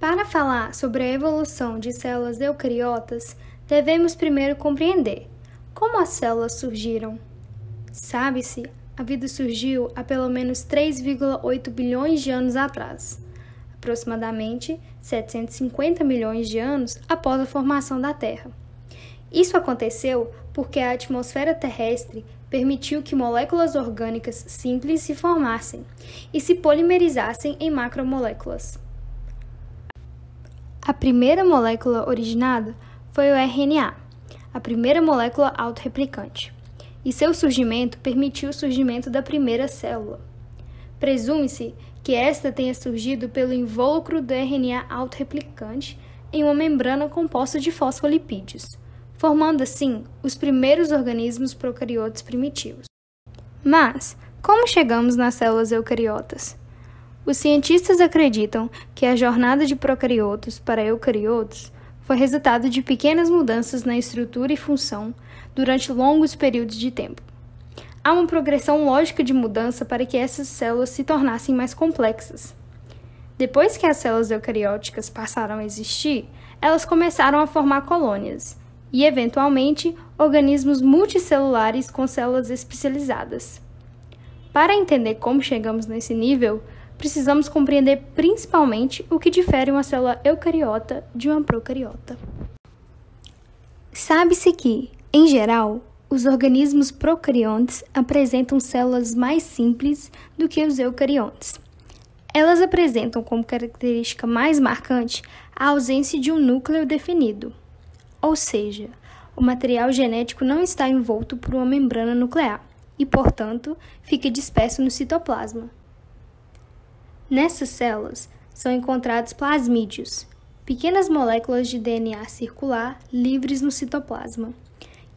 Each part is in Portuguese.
Para falar sobre a evolução de células eucariotas, devemos primeiro compreender como as células surgiram. Sabe-se, a vida surgiu há pelo menos 3,8 bilhões de anos atrás, aproximadamente 750 milhões de anos após a formação da Terra. Isso aconteceu porque a atmosfera terrestre permitiu que moléculas orgânicas simples se formassem e se polimerizassem em macromoléculas. A primeira molécula originada foi o RNA, a primeira molécula autorreplicante, e seu surgimento permitiu o surgimento da primeira célula. Presume-se que esta tenha surgido pelo invólucro do RNA autorreplicante em uma membrana composta de fosfolipídios, formando assim os primeiros organismos procariotos primitivos. Mas, como chegamos nas células eucariotas? Os cientistas acreditam que a jornada de procariotos para eucariotos foi resultado de pequenas mudanças na estrutura e função durante longos períodos de tempo. Há uma progressão lógica de mudança para que essas células se tornassem mais complexas. Depois que as células eucarióticas passaram a existir, elas começaram a formar colônias e, eventualmente, organismos multicelulares com células especializadas. Para entender como chegamos nesse nível, precisamos compreender principalmente o que difere uma célula eucariota de uma procariota. Sabe-se que, em geral, os organismos procariontes apresentam células mais simples do que os eucariontes. Elas apresentam como característica mais marcante a ausência de um núcleo definido, ou seja, o material genético não está envolto por uma membrana nuclear e, portanto, fica disperso no citoplasma. Nessas células são encontrados plasmídios, pequenas moléculas de DNA circular livres no citoplasma,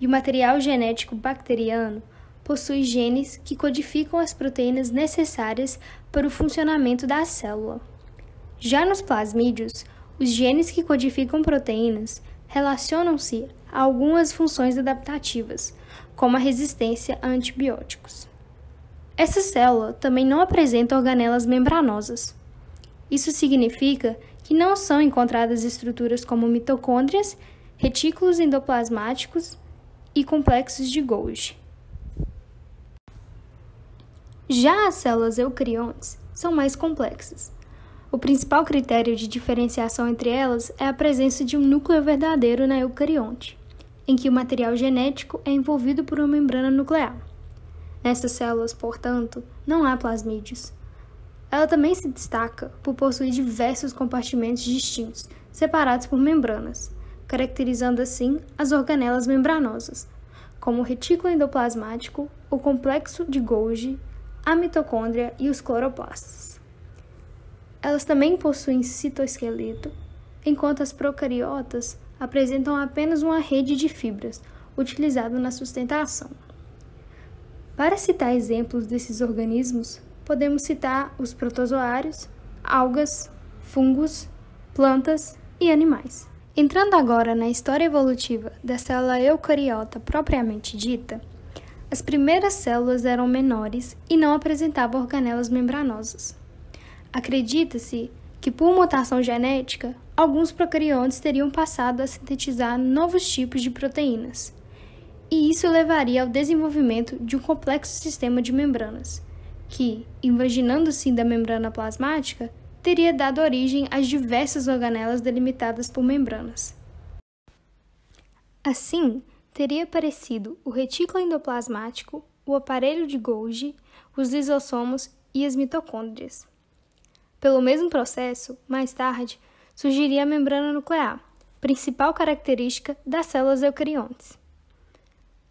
e o material genético bacteriano possui genes que codificam as proteínas necessárias para o funcionamento da célula. Já nos plasmídios, os genes que codificam proteínas relacionam-se a algumas funções adaptativas, como a resistência a antibióticos. Essa célula também não apresenta organelas membranosas. Isso significa que não são encontradas estruturas como mitocôndrias, retículos endoplasmáticos e complexos de Golgi. Já as células eucariontes são mais complexas. O principal critério de diferenciação entre elas é a presença de um núcleo verdadeiro na eucarionte, em que o material genético é envolvido por uma membrana nuclear. Nessas células, portanto, não há plasmídios. Ela também se destaca por possuir diversos compartimentos distintos, separados por membranas, caracterizando assim as organelas membranosas, como o retículo endoplasmático, o complexo de Golgi, a mitocôndria e os cloroplastos. Elas também possuem citoesqueleto, enquanto as procariotas apresentam apenas uma rede de fibras, utilizada na sustentação. Para citar exemplos desses organismos, podemos citar os protozoários, algas, fungos, plantas e animais. Entrando agora na história evolutiva da célula eucariota propriamente dita, as primeiras células eram menores e não apresentavam organelas membranosas. Acredita-se que, por mutação genética, alguns procariontes teriam passado a sintetizar novos tipos de proteínas, e isso levaria ao desenvolvimento de um complexo sistema de membranas, que, invaginando-se da membrana plasmática, teria dado origem às diversas organelas delimitadas por membranas. Assim, teria aparecido o retículo endoplasmático, o aparelho de Golgi, os lisossomos e as mitocôndrias. Pelo mesmo processo, mais tarde, surgiria a membrana nuclear, principal característica das células eucariontes.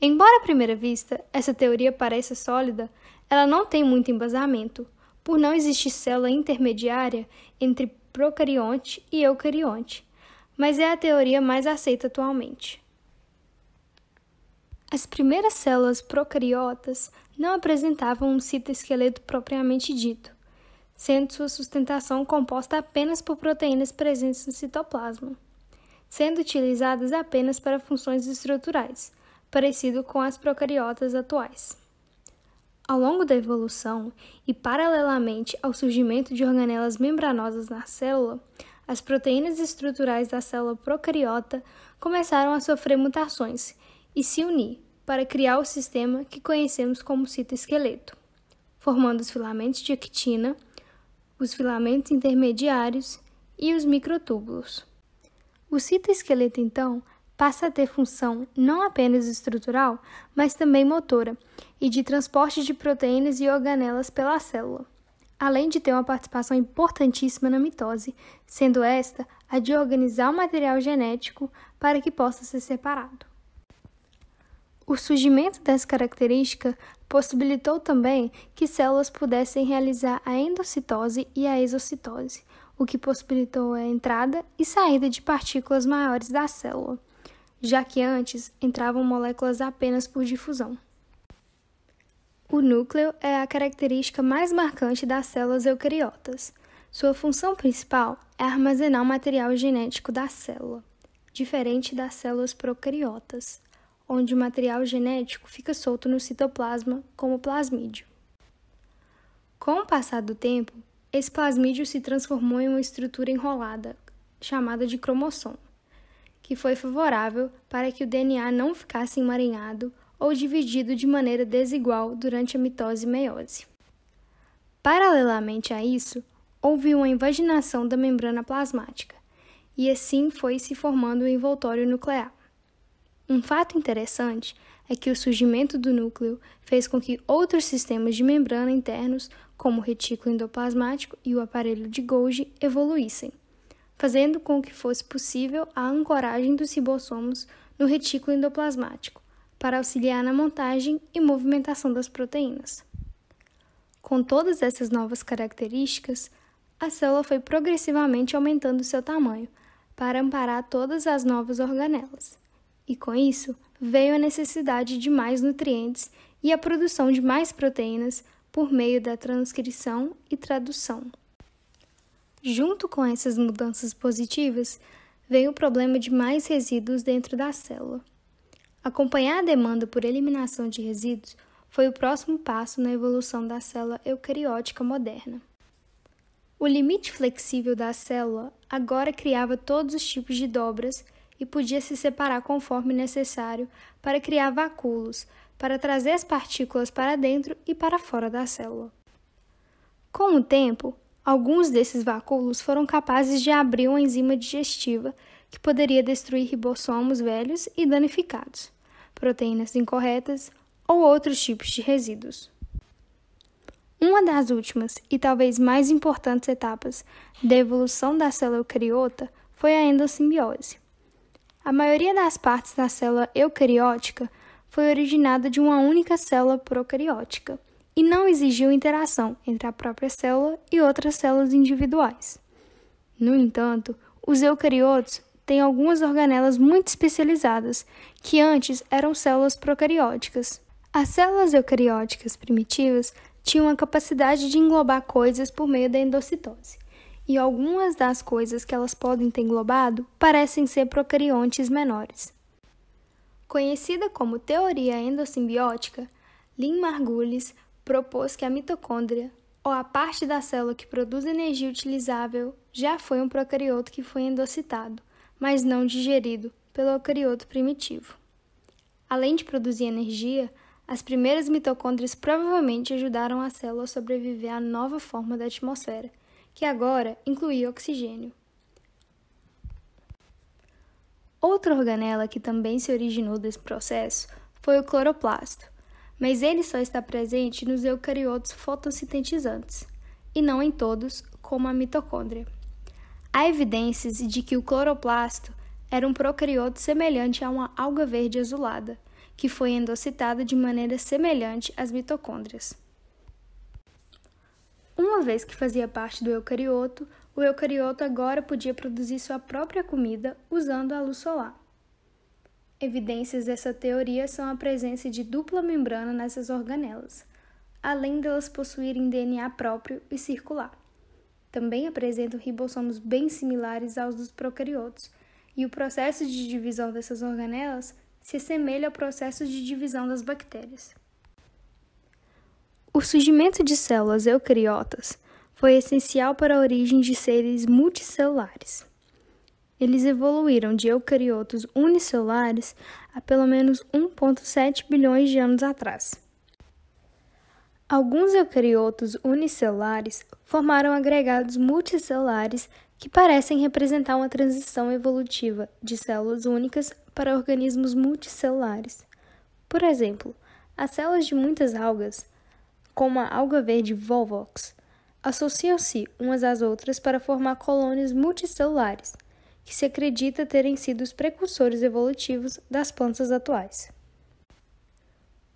Embora à primeira vista essa teoria pareça sólida, ela não tem muito embasamento, por não existir célula intermediária entre procarionte e eucarionte, mas é a teoria mais aceita atualmente. As primeiras células procariotas não apresentavam um citoesqueleto propriamente dito, sendo sua sustentação composta apenas por proteínas presentes no citoplasma, sendo utilizadas apenas para funções estruturais, parecido com as procariotas atuais. Ao longo da evolução, e paralelamente ao surgimento de organelas membranosas na célula, as proteínas estruturais da célula procariota começaram a sofrer mutações e se unir para criar o sistema que conhecemos como citoesqueleto, formando os filamentos de actina, os filamentos intermediários e os microtúbulos. O citoesqueleto, então, passa a ter função não apenas estrutural, mas também motora e de transporte de proteínas e organelas pela célula, além de ter uma participação importantíssima na mitose, sendo esta a de organizar o material genético para que possa ser separado. O surgimento dessa característica possibilitou também que células pudessem realizar a endocitose e a exocitose, o que possibilitou a entrada e saída de partículas maiores da célula, já que antes entravam moléculas apenas por difusão. O núcleo é a característica mais marcante das células eucariotas. Sua função principal é armazenar o material genético da célula, diferente das células procariotas, onde o material genético fica solto no citoplasma como plasmídio. Com o passar do tempo, esse plasmídio se transformou em uma estrutura enrolada, chamada de cromossomo, que foi favorável para que o DNA não ficasse emaranhado ou dividido de maneira desigual durante a mitose e meiose. Paralelamente a isso, houve uma invaginação da membrana plasmática, e assim foi se formando o envoltório nuclear. Um fato interessante é que o surgimento do núcleo fez com que outros sistemas de membrana internos, como o retículo endoplasmático e o aparelho de Golgi, evoluíssem, fazendo com que fosse possível a ancoragem dos ribossomos no retículo endoplasmático, para auxiliar na montagem e movimentação das proteínas. Com todas essas novas características, a célula foi progressivamente aumentando seu tamanho para amparar todas as novas organelas, e com isso veio a necessidade de mais nutrientes e a produção de mais proteínas por meio da transcrição e tradução. Junto com essas mudanças positivas, veio o problema de mais resíduos dentro da célula. Acompanhar a demanda por eliminação de resíduos foi o próximo passo na evolução da célula eucariótica moderna. O limite flexível da célula agora criava todos os tipos de dobras e podia se separar conforme necessário para criar vacúolos, para trazer as partículas para dentro e para fora da célula. Com o tempo, alguns desses vacúolos foram capazes de abrir uma enzima digestiva que poderia destruir ribossomos velhos e danificados, proteínas incorretas ou outros tipos de resíduos. Uma das últimas e talvez mais importantes etapas da evolução da célula eucariota foi a endossimbiose. A maioria das partes da célula eucariótica foi originada de uma única célula procariótica e não exigiu interação entre a própria célula e outras células individuais. No entanto, os eucariotos têm algumas organelas muito especializadas, que antes eram células procarióticas. As células eucarióticas primitivas tinham a capacidade de englobar coisas por meio da endocitose, e algumas das coisas que elas podem ter englobado parecem ser procariontes menores. Conhecida como teoria endossimbiótica, Lynn Margulis propôs que a mitocôndria, ou a parte da célula que produz energia utilizável, já foi um procarioto que foi endocitado, mas não digerido pelo eucarioto primitivo. Além de produzir energia, as primeiras mitocôndrias provavelmente ajudaram a célula a sobreviver à nova forma da atmosfera, que agora incluía oxigênio. Outra organela que também se originou desse processo foi o cloroplasto, mas ele só está presente nos eucariotos fotossintetizantes, e não em todos, como a mitocôndria. Há evidências de que o cloroplasto era um procarioto semelhante a uma alga verde azulada, que foi endocitada de maneira semelhante às mitocôndrias. Uma vez que fazia parte do eucarioto, o eucarioto agora podia produzir sua própria comida usando a luz solar. Evidências dessa teoria são a presença de dupla membrana nessas organelas, além delas possuírem DNA próprio e circular. Também apresentam ribossomos bem similares aos dos procariotos, e o processo de divisão dessas organelas se assemelha ao processo de divisão das bactérias. O surgimento de células eucariotas foi essencial para a origem de seres multicelulares. Eles evoluíram de eucariotos unicelulares há pelo menos 1,7 bilhões de anos atrás. Alguns eucariotos unicelulares formaram agregados multicelulares que parecem representar uma transição evolutiva de células únicas para organismos multicelulares. Por exemplo, as células de muitas algas, como a alga verde Volvox, associam-se umas às outras para formar colônias multicelulares, que se acredita terem sido os precursores evolutivos das plantas atuais.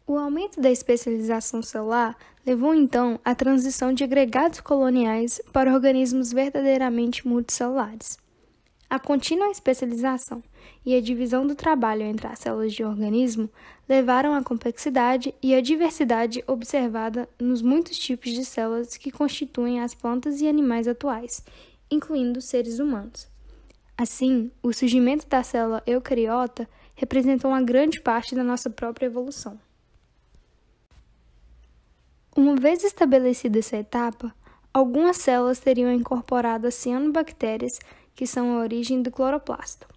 O aumento da especialização celular levou então à transição de agregados coloniais para organismos verdadeiramente multicelulares. A contínua especialização e a divisão do trabalho entre as células de organismo levaram à complexidade e à diversidade observada nos muitos tipos de células que constituem as plantas e animais atuais, incluindo os seres humanos. Assim, o surgimento da célula eucariota representou uma grande parte da nossa própria evolução. Uma vez estabelecida essa etapa, algumas células teriam incorporado as cianobactérias, que são a origem do cloroplasto.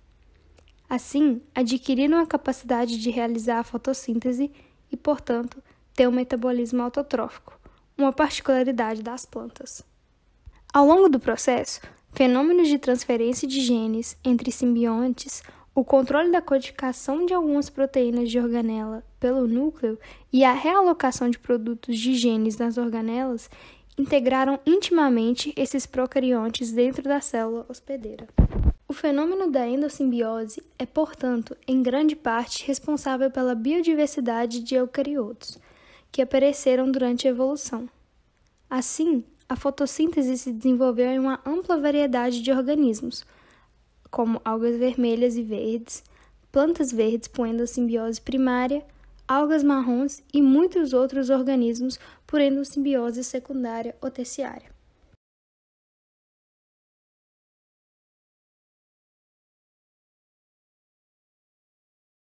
Assim, adquiriram a capacidade de realizar a fotossíntese e, portanto, ter um metabolismo autotrófico, uma particularidade das plantas. Ao longo do processo, fenômenos de transferência de genes entre simbiontes, o controle da codificação de algumas proteínas de organela pelo núcleo e a realocação de produtos de genes nas organelas integraram intimamente esses procariontes dentro da célula hospedeira. O fenômeno da endossimbiose é, portanto, em grande parte responsável pela biodiversidade de eucariotos, que apareceram durante a evolução. Assim, a fotossíntese se desenvolveu em uma ampla variedade de organismos, como algas vermelhas e verdes, plantas verdes por endossimbiose primária, algas marrons e muitos outros organismos por endossimbiose secundária ou terciária.